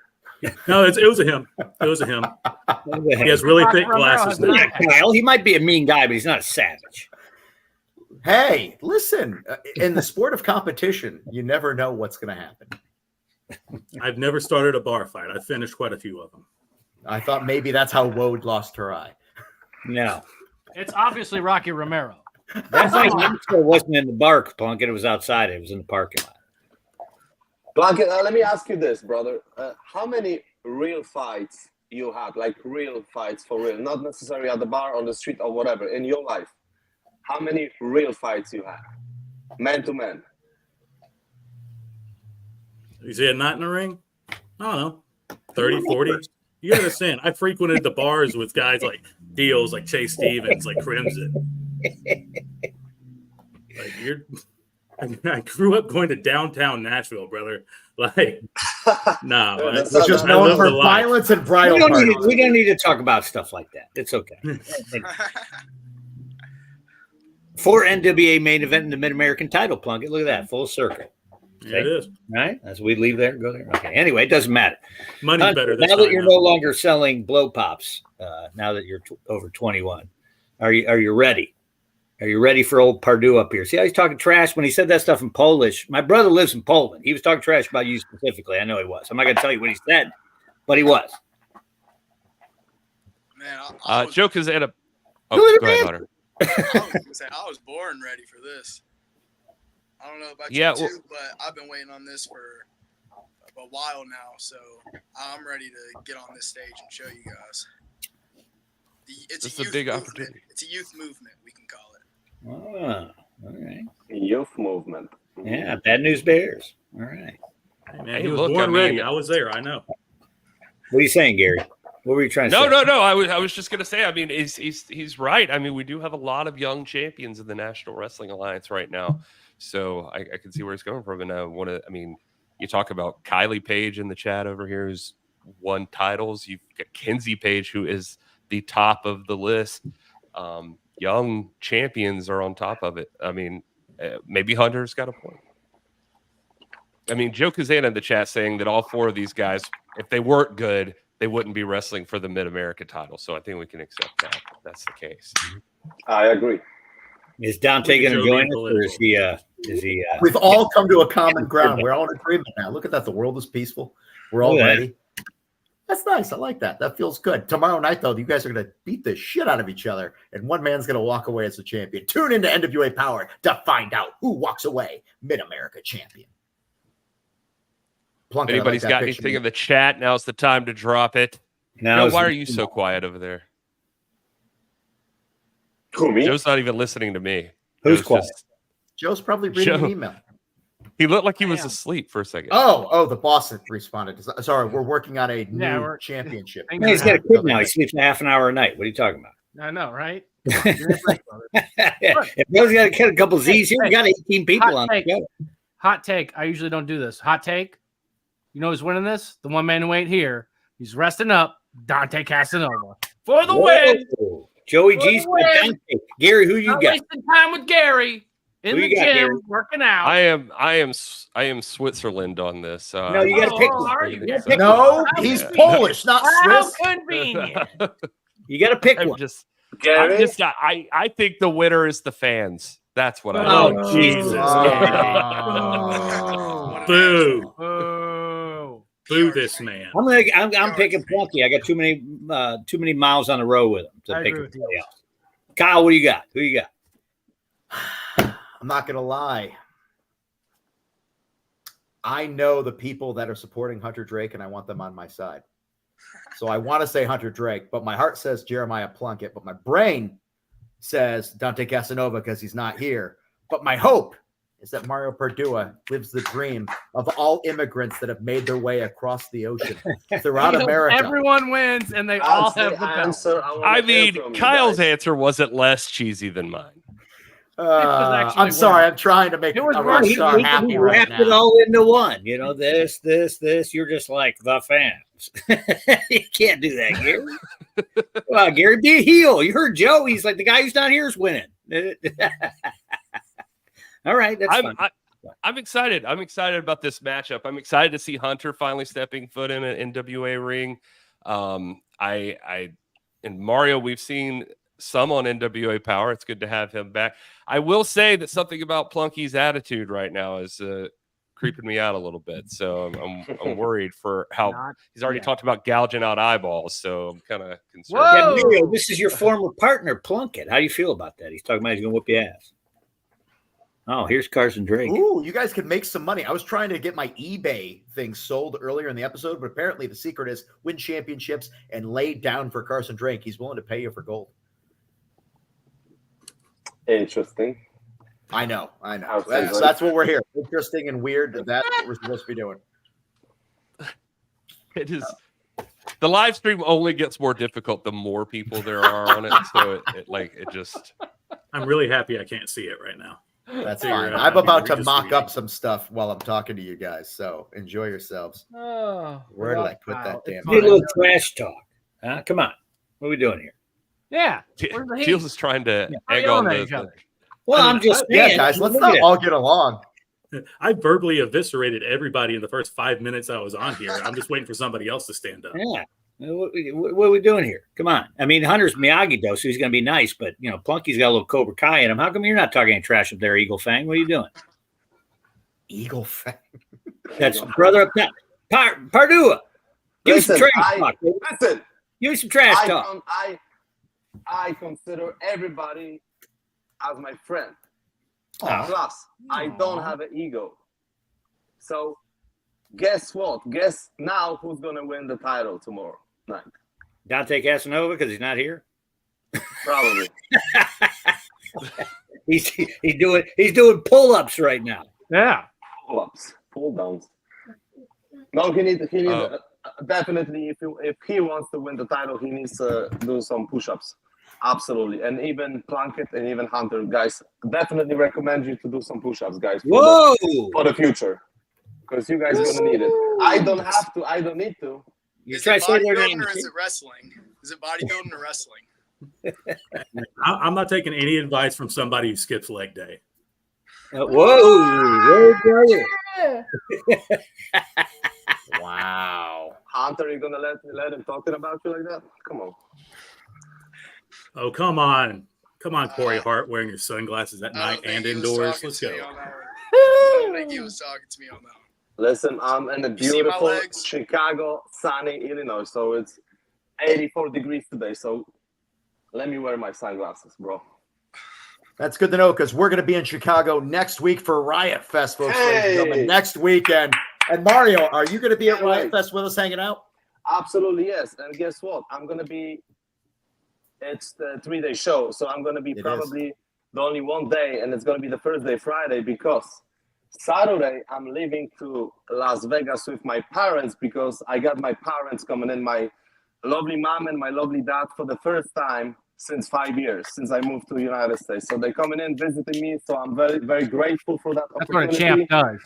No, it was a him. It was a him. He has really thick glasses now. Kyle, he might be a mean guy, but he's not a savage. Hey, listen, in the sport of competition, you never know what's going to happen. I've never started a bar fight. I've finished quite a few of them. I thought maybe that's how Wode lost her eye. No. It's obviously Rocky Romero. That's why it wasn't in the bar, Plunkett. It was outside. It was in the parking lot. Plunkett, let me ask you this, brother. How many real fights you had, like real fights for real, not necessarily at the bar, on the street, or whatever, in your life? How many real fights you had, man to man? You see a knot in the ring? I don't know, 30, 40. You understand, I frequented the bars with guys like Dealz, like Chase Stevens, like Crimson. Like I grew up going to downtown Nashville, brother. Like, nah. It's just known for violence and bridal parties. We don't need to talk about stuff like that. It's okay. 4 NWA main event in the Mid-American title, Plunkett. Look at that, full circle. Okay. It is. Right? As we leave there, go there. Okay. Anyway, it doesn't matter. Money's better this now that time, you're now. no longer selling blow pops, now that you're over 21, are you ready? Are you ready for old Pardua up here? See how he's talking trash when he said that stuff in Polish? My brother lives in Poland. He was talking trash about you specifically. I know he was. I'm not going to tell you what he said, but he was. Man, Joke is at a. Oh, go ahead, Hunter. I was born ready for this. I don't know about you too, but I've been waiting on this for a while now, so I'm ready to get on this stage and show you guys. It's a big opportunity. It's a youth movement, we can call it. Oh, all right. Youth movement. Yeah, Bad News Bears. All right. Hey, man, he was born ready. I was there. I know. What are you saying, Gary? What were you trying to say? No. I was just going to say. I mean, he's right. I mean, we do have a lot of young champions in the National Wrestling Alliance right now, so I can see where he's coming from. And I mean, you talk about Kylie Page in the chat over here, who's won titles. You've got Kenzie Page, who is the top of the list. Young champions are on top of it. I mean, maybe Hunter's got a point. I mean, Joe Kazan in the chat saying that all 4 of these guys, if they weren't good, they wouldn't be wrestling for the Mid-America title. So I think we can accept that. If that's the case. I agree. Is Dante going to join us, or is he? We've all come to a common ground. We're all in agreement now. Look at that. The world is peaceful. We're all ready. That's nice. I like that. That feels good. Tomorrow night, though, you guys are going to beat the shit out of each other, and one man's going to walk away as the champion. Tune into NWA Power to find out who walks away Mid-America champion. If anybody's got anything in the chat, now's the time to drop it. Now, why are you so quiet over there? Who, me? Joe's not even listening to me. Who's quiet? Joe's probably reading an email. He looked like he was asleep for a second. Oh, the boss responded. Sorry, we're working on a new championship. He's got a kid now. He sleeps half an hour a night. What are you talking about? I know, right? If Joe's got to get a couple Z's here, we got 18 people on the show. Hot take. I usually don't do this. Hot take. You know who's winning this? The one man who ain't here. He's resting up. Dante Casanova for the win. Joey G's got Dante. Gary, who you got? Wasting time with Gary in the gym working out. I am Switzerland on this. No, you got to pick. No, he's Polish, not Swiss. How convenient. You got to pick one. I think the winner is the fans. That's what I think. Oh, Jesus. Boo. Boo this man. I'm picking Plunkett. I got too many miles on the road with him to pick somebody else. Kyle, what do you got? Who you got? I'm not gonna lie. I know the people that are supporting Hunter Drake, and I want them on my side. So I want to say Hunter Drake, but my heart says Jeremiah Plunkett, but my brain says Dante Casanova because he's not here. But my hope is that Mario Pardua lives the dream of all immigrants that have made their way across the ocean throughout America. Everyone wins, and they all have the answer. I mean, Kyle's answer wasn't less cheesy than mine. I'm sorry. I'm trying to make a rock star happy right wrapped now. it all into one. You know, this. You're just like the fans. You can't do that, Gary. Well, Gary, be a heel. You heard Joe. He's like the guy who's not here is winning. All right, that's fine. I'm excited. I'm excited about this matchup. I'm excited to see Hunter finally stepping foot in an NWA ring. And Mario, we've seen some on NWA Power. It's good to have him back. I will say that something about Plunky's attitude right now is creeping me out a little bit. So I'm worried for how he's already talked about gouging out eyeballs. So I'm kind of concerned. Yeah, Mario, this is your former partner, Plunkett. How do you feel about that? He's talking about he's going to whoop your ass. Oh, here's Carson Drake. Ooh, you guys can make some money. I was trying to get my eBay thing sold earlier in the episode, but apparently the secret is win championships and lay down for Carson Drake. He's willing to pay you for gold. Interesting. I know. That's what we're here. Interesting and weird. That's what we're supposed to be doing. It is. The live stream only gets more difficult the more people there are on it. So it just. I'm really happy I can't see it right now. That's Figure fine. it out. I'm about to Read the mock screen. up some stuff while I'm talking to you guys, so enjoy yourselves. Oh, Where did I put that damn? Need a little trash talk. Huh? Come on. What are we doing here? Yeah. Where's the heat? Teals is trying to How egg yelling on at each the other? Well, I mean, I'm just Yeah, saying. guys, let's look not at it. all get along. I verbally eviscerated everybody in the first 5 minutes I was on here. I'm just waiting for somebody else to stand up. Yeah. What are we doing here? Come on. I mean, Hunter's Miyagi-Do, so he's going to be nice, but, you know, Plunky's got a little Cobra Kai in him. How come you're not talking any trash up there, Eagle Fang? What are you doing? Eagle Fang. That's brother up top. Pardua. Give me some Listen, trash talk. baby. Listen, Give me some trash talk. I consider everybody as my friend. Aw. Plus, I don't have an ego. So, guess what? Guess now who's gonna win the title tomorrow night? Dante Casanova, because he's not here. Probably. He's doing pull-ups right now. Yeah. Pull-ups, pull-downs. No, he needs definitely. If he wants to win the title, he needs to do some push-ups. Absolutely, and even Plunkett and even Hunter, guys, definitely recommend you to do some push-ups, guys. Whoa! For the future, because you guys are gonna need it. I don't have to. I don't need to. Is it bodybuilding or is it wrestling? Is it bodybuilding or wrestling? I'm not taking any advice from somebody who skips leg day. Whoa, brother. Wow. Hunter, you gonna let him talking about you like that? Come on. Oh, come on. Come on, Corey Hart, wearing your sunglasses at night and indoors. Let's go. I don't think he was talking to me on that one. Listen, I'm in the You see my beautiful legs? Chicago, sunny Illinois, so it's 84 degrees today. So let me wear my sunglasses, bro. That's good to know because we're going to be in Chicago next week for Riot Fest, folks. Ladies and gentlemen, next weekend. And Mario, are you going to be at Riot Fest with us hanging out? Absolutely, yes. And guess what? I'm going to be, it's the 3-day show. So I'm going to be probably the only one day, and it's going to be the first day, Friday, because Saturday I'm leaving to Las Vegas with my parents because I got my parents coming in, my lovely mom and my lovely dad for the first time since 5 years, since I moved to the United States. So they're coming in, visiting me. So I'm very, very grateful for that That's what a opportunity. champ does.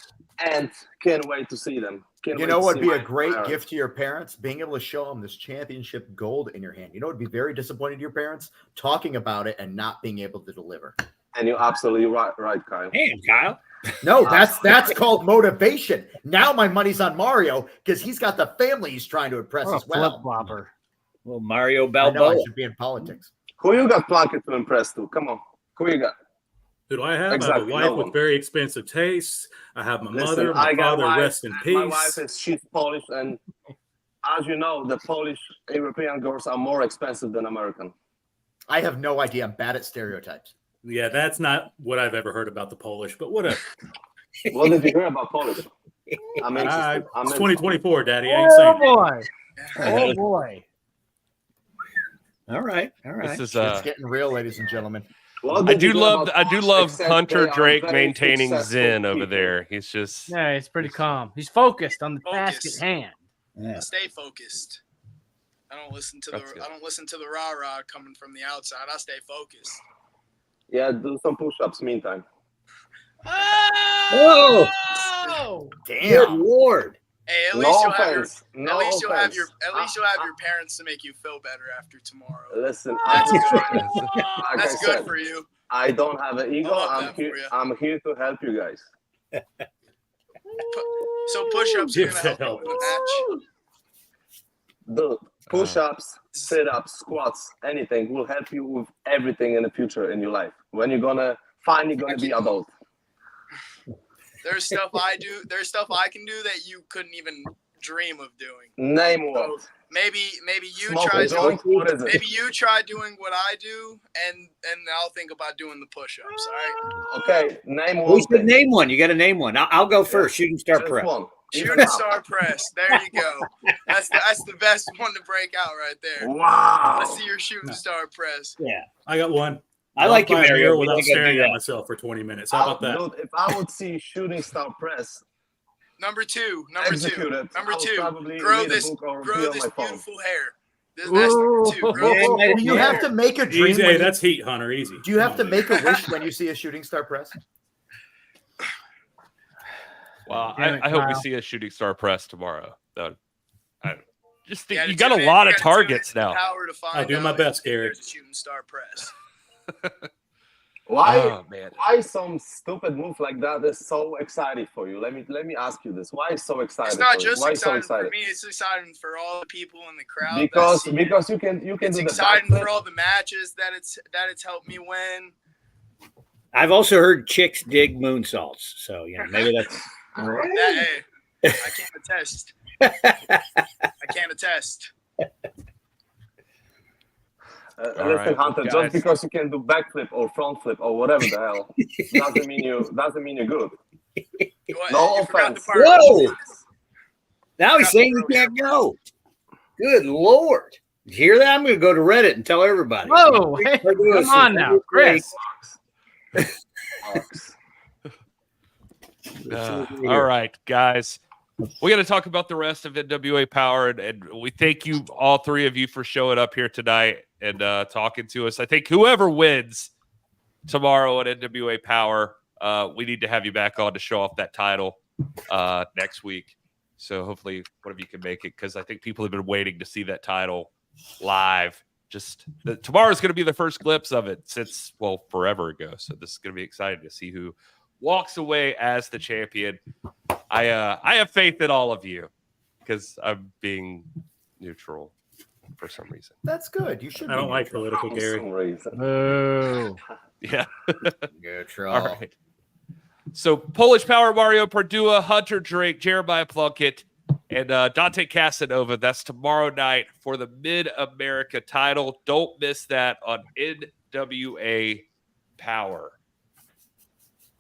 And can't wait to see them. You know what would be a great gift to your parents? Being able to show them this championship gold in your hand. You know what would be very disappointing to your parents? Talking about it and not being able to deliver. And you're absolutely right, Kyle. Damn, Kyle. No, that's called motivation. Now my money's on Mario because he's got the family he's trying to impress as well. Flip-flopper. Well, Mario I Balboa. know I should be in politics. Who you got Plunkett to impress to? Come on. Who you got? Who do I have? Exactly, I have a no wife one. with very expensive tastes. I have my Listen, mother, my I got father, a wife, rest in and peace. My wife she's Polish, and as you know, the Polish European girls are more expensive than American. I have no idea. I'm bad at stereotypes. Yeah, that's not what I've ever heard about the Polish, but whatever. What did you hear about Polish? I'm interested. It's 2024, Daddy. I ain't saying boy. Oh, boy. All right. This is It's getting real, ladies and gentlemen. I do love except Hunter they are Drake very maintaining successful zen over people. there. He's just Yeah, he's pretty calm. He's focused on the task at hand. Yeah. Stay focused. I don't listen to the rah-rah coming from the outside. I stay focused. Yeah, do some push-ups meantime. Whoa! Good Damn. Lord. Hey, at No least you'll have your offense. No offense. at least you'll have your parents to make you feel better after tomorrow. Listen, That's good. like That's I good said, for you. I don't have an ego. I love I'm that here. for you. I'm here to help you guys. So push-ups are gonna help you with the match. The push-ups, sit-ups, squats, anything will help you with everything in the future in your life. When you're gonna finally be adult. There's stuff I do. There's stuff I can do that you couldn't even dream of doing. Name what? So maybe you Smoke try a joint? What is it? maybe you try doing what I do, and I'll think about doing the push-ups. All right. Okay, name one. We should thing. name one. You got to name one. I'll go first. Shooting star Just prep. one. Shooting star press. There you go. That's the best one to break out right there. Wow. Let's see your shooting star press. Yeah. I got one. I like you, I'll buy a Mario. mirror We without think I do staring at that. myself for 20 minutes. How about that? Dude, if I would see shooting star press, Number two. execute it, I Number would two. probably Grow read a this book or be on my phone. beautiful hair. That's number two. Grow this Yeah, Do you have to make a dream? Easy. when Hey, that's heat, Hunter. Easy. do you have to make a wish when you see a shooting star press? Well, Damn it, I hope we Kyle. see a shooting star press tomorrow. I just think Yeah, you got a tune in- lot you of gotta tune targets into now. Power to find I'll do my out best, if Gary. There's a shooting star press. Why? Oh, man. Why some stupid move like that is so exciting for you? Let me ask you this. Why is so exciting? It's not for you? just Why so exciting for excited? me. It's exciting for all the people in the crowd. Because that see it. because you can It's do the exciting backflip. for all the matches that it's helped me win. I've also heard chicks dig moonsaults, so maybe that's. Hey, I can't attest. I can't attest. Listen, right, Hunter, guys. just because you can do backflip or front flip or whatever the hell doesn't mean you're good. No You forgot the offense. part. Whoa! Now he's Forgot saying the you pro can't go. Good Lord. Did you hear that? I'm going to go to Reddit and tell everybody. Whoa, hey, come on now, Chris. All right, guys. We got to talk about the rest of NWA Power, and we thank you, all three of you, for showing up here tonight and talking to us. I think whoever wins tomorrow at NWA Power, we need to have you back on to show off that title next week. So hopefully one of you can make it, because I think people have been waiting to see that title live. Tomorrow is going to be the first glimpse of it since, forever ago. So this is going to be exciting to see who walks away as the champion. I have faith in all of you, because I'm being neutral for some reason. That's good. You should. I don't like political, Gary. Oh, yeah. Neutral. All right. So Polish Power, Mario Pardua, Hunter Drake, Jeremiah Plunkett, and Dante Casanova. That's tomorrow night for the Mid-America title. Don't miss that on NWA Power.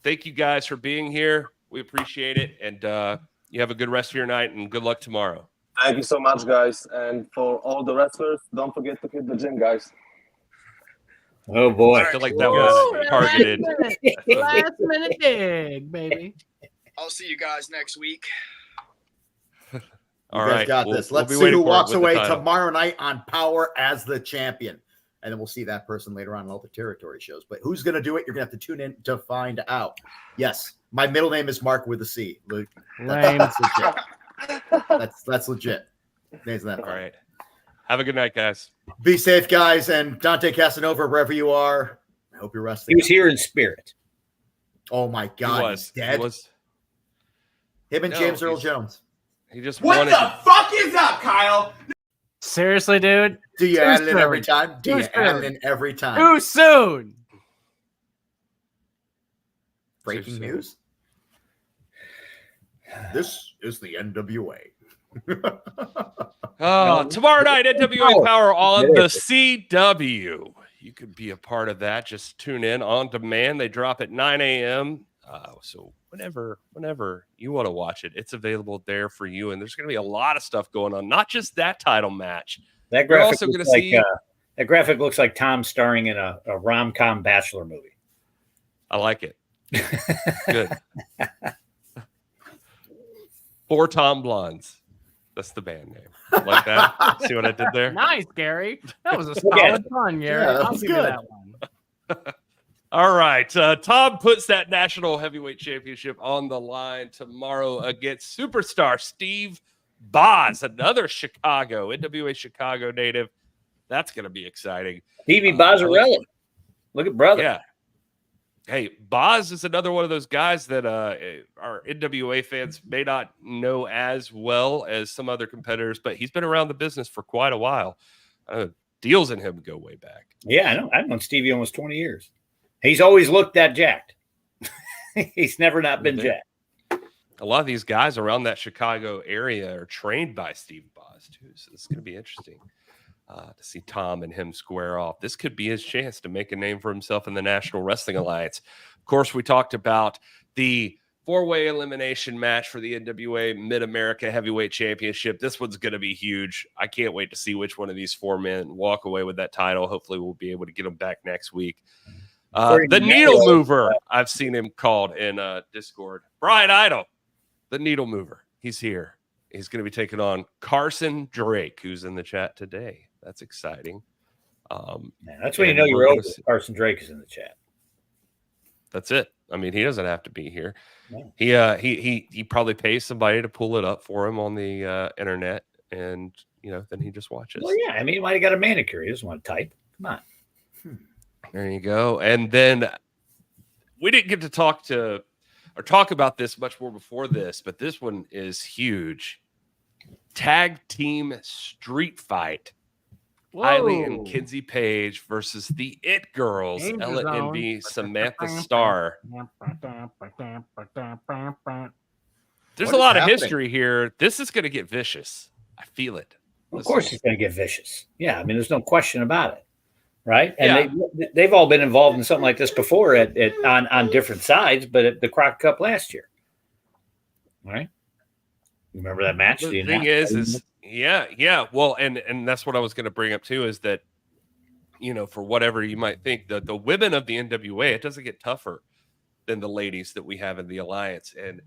Thank you guys for being here. We appreciate it. And you have a good rest of your night, and good luck tomorrow. Thank you so much, guys. And for all the wrestlers, don't forget to hit the gym, guys. Oh, boy. I feel like that was targeted. Last minute dig, baby. I'll see you guys next week. All You guys right. got We'll- this. we'll Let's be see waiting who for it walks with the away title. tomorrow night on Power as the champion. And then we'll see that person later on in all the territory shows. But who's going to do it? You're going to have to tune in to find out. Yes, my middle name is Mark with a C. Luke. Lame. That's legit. That's legit. Isn't that All funny? right. Have a good night, guys. Be safe, guys. And Dante Casanova, wherever you are, I hope you're resting. He was here in spirit. Oh, my God. He's dead. Him and No, James Earl he's- Jones. He just What wanted the to- fuck is up, Kyle? Seriously, dude? Do you Too add it in every soon. time? Do Too you add it soon. in every time? Too soon. Breaking news. This is the NWA. Tomorrow night, NWA Power on the CW. You could be a part of that. Just tune in on demand. They drop at 9 a.m. So whenever you want to watch it, it's available there for you. And there's going to be a lot of stuff going on, not just that title match. That We're graphic, also looks going to like, see. that graphic looks like Tom starring in a rom-com bachelor movie. I like it. Good. 4 Tom Blondes. That's the band name. Like that? See what I did there? Nice, Gary. That was a Look at solid pun, Gary. Yeah, that I'll was give you good. that one. All right. Tom puts that national heavyweight championship on the line tomorrow against superstar Steve Boz, another NWA Chicago native. That's going to be exciting. Stevie Bozzarella. Look at brother. Yeah. Hey, Boz is another one of those guys that our NWA fans may not know as well as some other competitors, but he's been around the business for quite a while. Dealz and him go way back. Yeah, I know. I've known Stevie almost 20 years. He's always looked that jacked. He's never not been jacked. A lot of these guys around that Chicago area are trained by Steve Boz, too. So this is going to be interesting to see Tom and him square off. This could be his chance to make a name for himself in the National Wrestling Alliance. Of course, we talked about the 4-way elimination match for the NWA Mid-America Heavyweight Championship. This one's going to be huge. I can't wait to see which one of these 4 men walk away with that title. Hopefully, we'll be able to get them back next week. The Needle Mover, I've seen him called in Discord. Brian Idol, the Needle Mover. He's here. He's going to be taking on Carson Drake, who's in the chat today. That's exciting. That's when you know you're over. Carson Drake is in the chat. That's it. I mean, he doesn't have to be here. No. He probably pays somebody to pull it up for him on the internet, and then he just watches. Well, yeah. I mean, he might have got a manicure. He doesn't want to type. Come on. There you go. And then we didn't get to talk about this much more before this, but this one is huge. Tag team street fight. Kylie and Kinsey Page versus the It Girls, Ella Envy, Samantha Starr. There's a lot of history here. This is going to get vicious. I feel it. Of course it's going to get vicious. Yeah, I mean, there's no question about it. Right? And they've all been involved in something like this before on different sides, but at the Croc Cup last year. Right? Remember that match? The thing is yeah. Well, and that's what I was going to bring up too, is that, for whatever you might think, the women of the NWA, it doesn't get tougher than the ladies that we have in the Alliance. And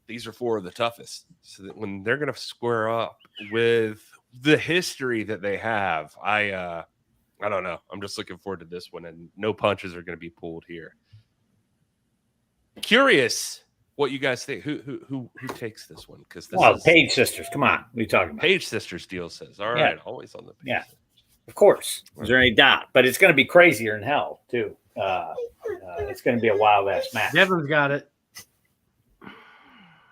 these are 4 of the toughest. So that when they're going to square up with the history that they have, I don't know. I'm just looking forward to this one, and no punches are going to be pulled here. Curious what you guys think. Who takes this one? Because Page sisters. Come on, what are you talking about? Page sisters, Deal says. All right, always on the page. Yeah, of course. Is there any doubt? But it's going to be crazier than hell too. It's going to be a wild ass match. Devin's got it.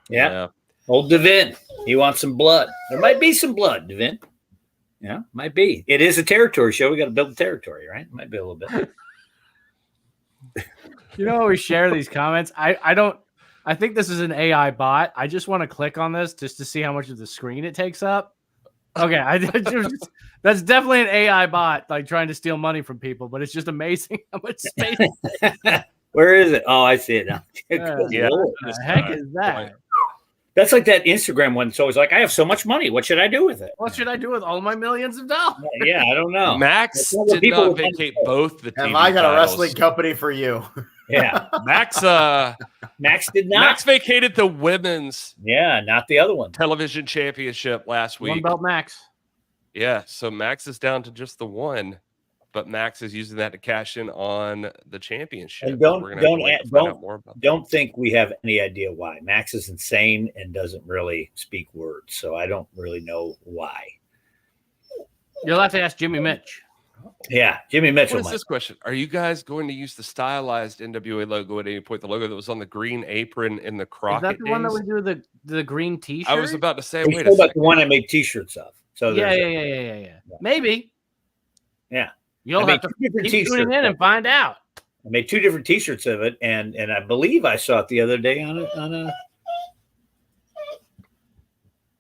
Yeah. Old Devin. He wants some blood. There might be some blood, Devin. Yeah, might be. It is a territory show. We got to build the territory, right? Might be a little bit. We share these comments. I think this is an AI bot. I just want to click on this just to see how much of the screen it takes up. Okay, that's definitely an AI bot, like trying to steal money from people. But it's just amazing how much space. Where is it? Oh, I see it now. What the heck is that? That's like that Instagram one. It's always like, I have so much money. What should I do with it? What should I do with all my millions of dollars? Yeah, I don't know. Max did not vacate both the TV I got titles. a wrestling company for you. Yeah. Max did not. Max vacated the women's not the other one. television championship last week. One belt Max. Yeah, so Max is down to just the one, but Max is using that to cash in on the championship. And don't think we have any idea why. Max is insane and doesn't really speak words, so I don't really know why. You'll have to ask Jimmy Mitch. Yeah, Jimmy Mitchell. What is this question? Are you guys going to use the stylized NWA logo at any point? The logo that was on the green apron in the Crockett Is that the one that we do the green T-shirt? I was about to say, wait a second. The one I made T-shirts of. So yeah. Maybe. Yeah. You'll have to keep tuning in and find out. I made 2 different T-shirts of it, and I believe I saw it the other day on a.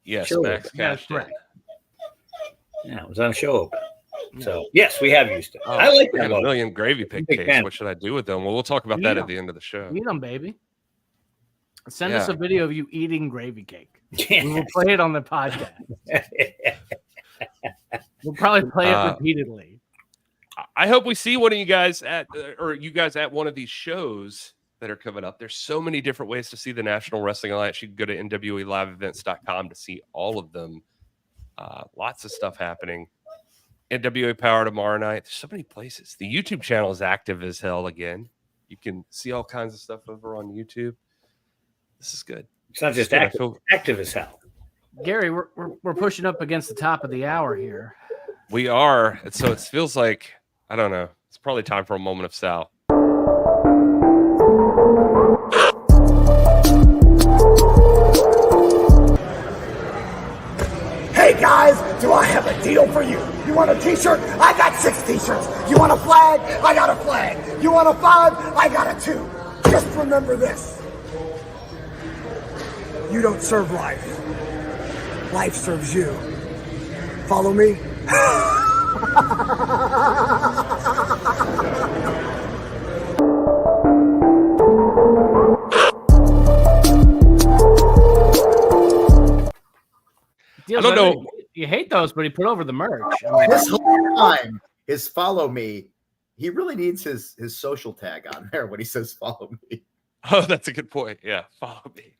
Yes, show Max cashed in. Yeah, it was on a show open. So yes, we have used it. Oh, I like that. A million gravy pig cakes. What should I do with them? Well, we'll talk about that at the end of the show. Eat them, baby. Send us a video of you eating gravy cake. We will play it on the podcast. We'll probably play it repeatedly. I hope we see one of you guys at one of these shows that are coming up. There's so many different ways to see the National Wrestling Alliance. You can go to nwaliveevents.com to see all of them. Lots of stuff happening. NWA Power tomorrow night. There's so many places. The YouTube channel is active as hell again. You can see all kinds of stuff over on YouTube. This is good. It's not just active as hell. Gary, we're pushing up against the top of the hour here. We are. And so it feels like, I don't know, it's probably time for a moment of Sal. Hey guys, do I have a deal for you? You want a t-shirt? I got 6 t-shirts. You want a flag? I got a flag. You want a 5? I got a 2. Just remember this. You don't serve life. Life serves you. Follow me? I don't know. You hate those, but he put over the merch. This whole time, his follow me, he really needs his social tag on there when he says follow me. Oh, that's a good point. Yeah, follow me.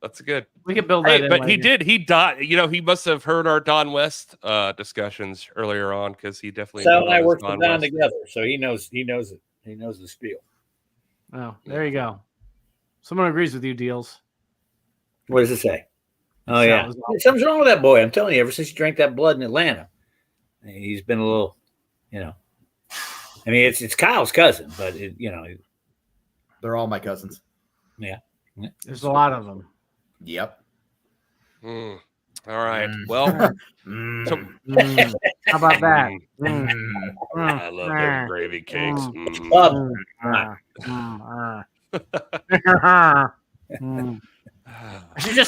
That's good. We can build that in but later. he died. You know, he must have heard our Don West discussions earlier on, because he definitely. Sal and I worked with Don together, so he knows it. He knows the spiel. Oh, there you go. Someone agrees with you, Dealz. What does it say? Oh, yeah. Something's wrong with that boy. I'm telling you, ever since he drank that blood in Atlanta, he's been a little, I mean, it's Kyle's cousin, but, they're all my cousins. Yeah. There's a lot of them. Yep. All right. Well, How about that? I love them gravy cakes.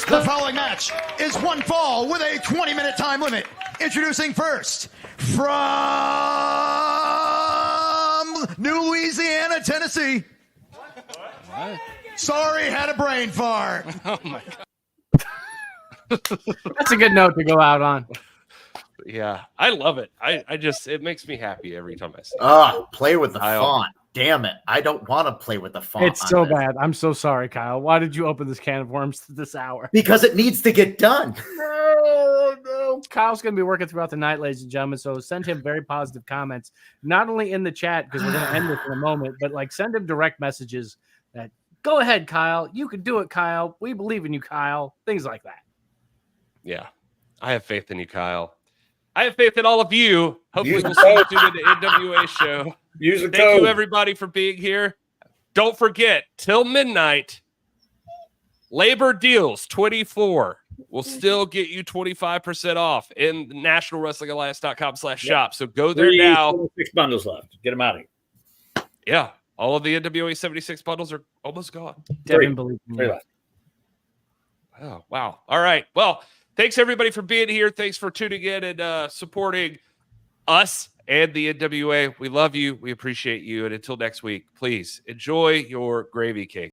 The following match is one fall with a 20-minute time limit. Introducing first from New Louisiana, Tennessee. What? Sorry, had a brain fart. Oh my God. That's a good note to go out on. Yeah, I love it. I just, it makes me happy every time I see it. Play with the font. Damn it. I don't want to play with the font. It's so bad. I'm so sorry, Kyle. Why did you open this can of worms this hour? Because it needs to get done. No. Kyle's going to be working throughout the night, ladies and gentlemen. So send him very positive comments, not only in the chat, because we're going to end this in a moment, but like send him direct messages that go ahead, Kyle. You can do it, Kyle. We believe in you, Kyle. Things like that. Yeah. I have faith in you, Kyle. I have faith in all of you. Hopefully we'll see you in the NWA show. Thank you, everybody, for being here. Don't forget, till midnight, Labor Deals 24 will still get you 25% off in nationalwrestlingalliance.com/shop. So go there now. 6 bundles left. Get them out of here. Yeah. All of the NWA 76 bundles are almost gone. Devin, believe me. Oh, wow. All right. Well, thanks, everybody, for being here. Thanks for tuning in and supporting us and the NWA. We love you. We appreciate you. And until next week, please enjoy your gravy cake.